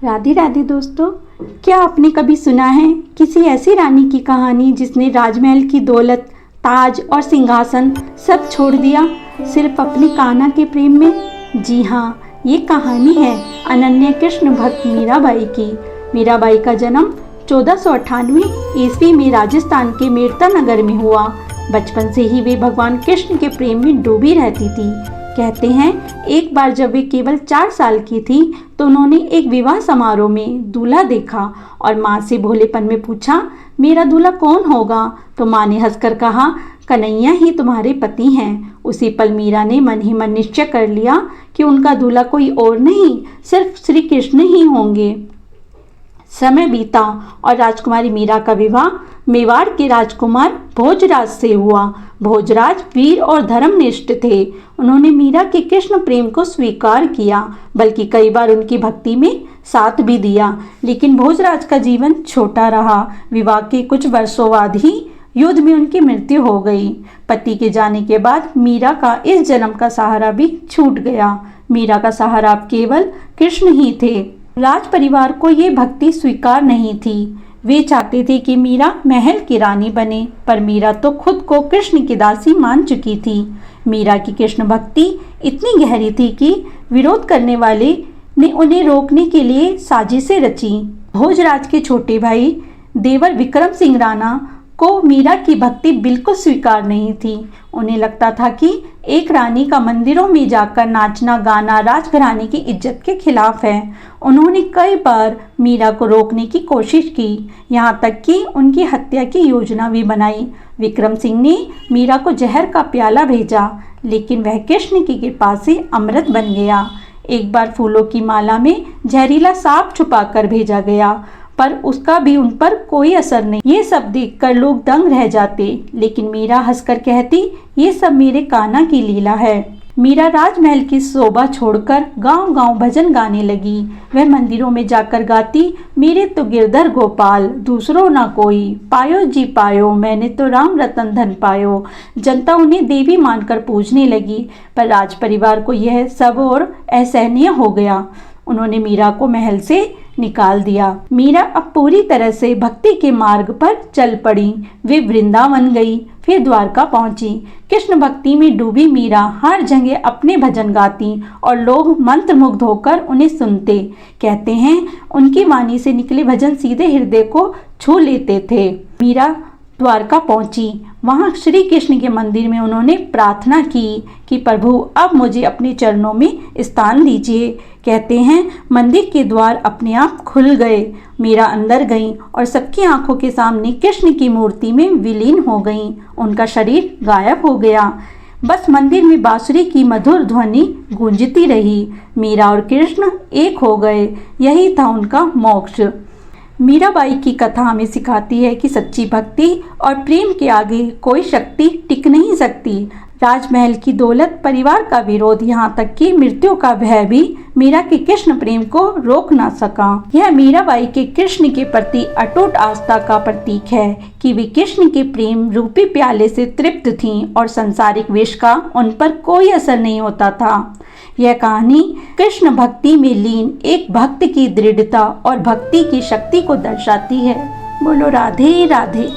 राधे राधे दोस्तों, क्या आपने कभी सुना है किसी ऐसी रानी की कहानी जिसने राजमहल की दौलत, ताज और सिंहासन सब छोड़ दिया सिर्फ अपने कान्हा के प्रेम में? जी हाँ, ये कहानी है अनन्य कृष्ण भक्त मीराबाई की। मीराबाई का जन्म 1498 ईस्वी में राजस्थान के मेड़ता नगर में हुआ। बचपन से ही वे भगवान कृष्ण के प्रेम में डूबी रहती थी। कहते हैं एक बार जब वे केवल 4 साल की थी तो उन्होंने एक विवाह समारोह में दूल्हा देखा और माँ से भोलेपन में पूछा, मेरा दूल्हा कौन होगा? तो माँ ने हंसकर कहा, कन्हैया ही तुम्हारे पति हैं। उसी पल मीरा ने मन ही मन निश्चय कर लिया कि उनका दूल्हा कोई और नहीं, सिर्फ श्री कृष्ण ही होंगे। समय बीता और राजकुमारी मीरा का विवाह मेवाड़ के राजकुमार भोजराज से हुआ। भोजराज वीर और धर्मनिष्ठ थे। उन्होंने मीरा के कृष्ण प्रेम को स्वीकार किया, बल्कि कई बार उनकी भक्ति में साथ भी दिया। लेकिन भोजराज का जीवन छोटा रहा। विवाह के कुछ वर्षों बाद ही युद्ध में उनकी मृत्यु हो गई। पति के जाने के बाद मीरा का इस जन्म का सहारा भी छूट गया। मीरा का सहारा अब केवल कृष्ण ही थे। राज परिवार को ये भक्ति स्वीकार नहीं थी। वे चाहते थे कि मीरा महल की रानी बने, पर मीरा तो खुद को कृष्ण की दासी मान चुकी थी। मीरा की कृष्ण भक्ति इतनी गहरी थी कि विरोध करने वाले ने उन्हें रोकने के लिए साजिशें रची। भोजराज के छोटे भाई देवर विक्रम सिंह राणा को मीरा की भक्ति बिल्कुल स्वीकार नहीं थी। उन्हें लगता था कि एक रानी का मंदिरों में जाकर नाचना गाना राजघराने की इज्जत के खिलाफ है। उन्होंने कई बार मीरा को रोकने की कोशिश की, यहाँ तक कि उनकी हत्या की योजना भी बनाई। विक्रम सिंह ने मीरा को जहर का प्याला भेजा, लेकिन वह कृष्ण की कृपा से अमृत बन गया। एक बार फूलों की माला में जहरीला सांप छुपा कर भेजा गया, पर उसका भी उन पर कोई असर नहीं। ये सब देखकर लोग दंग रह जाते, लेकिन मीरा हंसकर कहती, ये सब मेरे कान्हा की लीला है। मीरा राजमहल की शोभा छोड़कर गांव-गांव भजन गाने लगी। वह मंदिरों में जाकर गाती, मेरे तो गिरधर गोपाल दूसरों ना कोई, पायो जी पायो मैंने तो राम रतन धन पायो। जनता उन्हें देवी मानकर पूजने लगी, पर राज परिवार को यह सब और असहनीय हो गया। उन्होंने मीरा को महल से निकाल दिया। मीरा अब पूरी तरह से भक्ति के मार्ग पर चल पड़ी। वे वृंदावन गई, फिर द्वारका पहुंची। कृष्ण भक्ति में डूबी मीरा हर जगह अपने भजन गाती और लोग मंत्रमुग्ध होकर उन्हें सुनते। कहते हैं उनकी वाणी से निकले भजन सीधे हृदय को छू लेते थे। मीरा द्वारका पहुंची। वहां श्री कृष्ण के मंदिर में उन्होंने प्रार्थना की कि प्रभु अब मुझे अपने चरणों में स्थान दीजिए। कहते हैं मंदिर के द्वार अपने आप खुल गए। मीरा अंदर गईं और सबकी आंखों के सामने कृष्ण की मूर्ति में विलीन हो गईं। उनका शरीर गायब हो गया। बस मंदिर में बांसुरी की मधुर ध्वनि गूंजती रही। मीरा और कृष्ण एक हो गए। यही था उनका मोक्ष। मीराबाई की कथा हमें सिखाती है कि सच्ची भक्ति और प्रेम के आगे कोई शक्ति टिक नहीं सकती। राजमहल की दौलत, परिवार का विरोध, यहाँ तक कि मृत्यु का भय भी मीरा के कृष्ण प्रेम को रोक ना सका। यह मीराबाई के कृष्ण के प्रति अटूट आस्था का प्रतीक है कि वे कृष्ण के प्रेम रूपी प्याले से तृप्त थीं और संसारिक विष का उन पर कोई असर नहीं होता था। यह कहानी कृष्ण भक्ति में लीन एक भक्त की दृढ़ता और भक्ति की शक्ति को दर्शाती है। बोलो राधे राधे।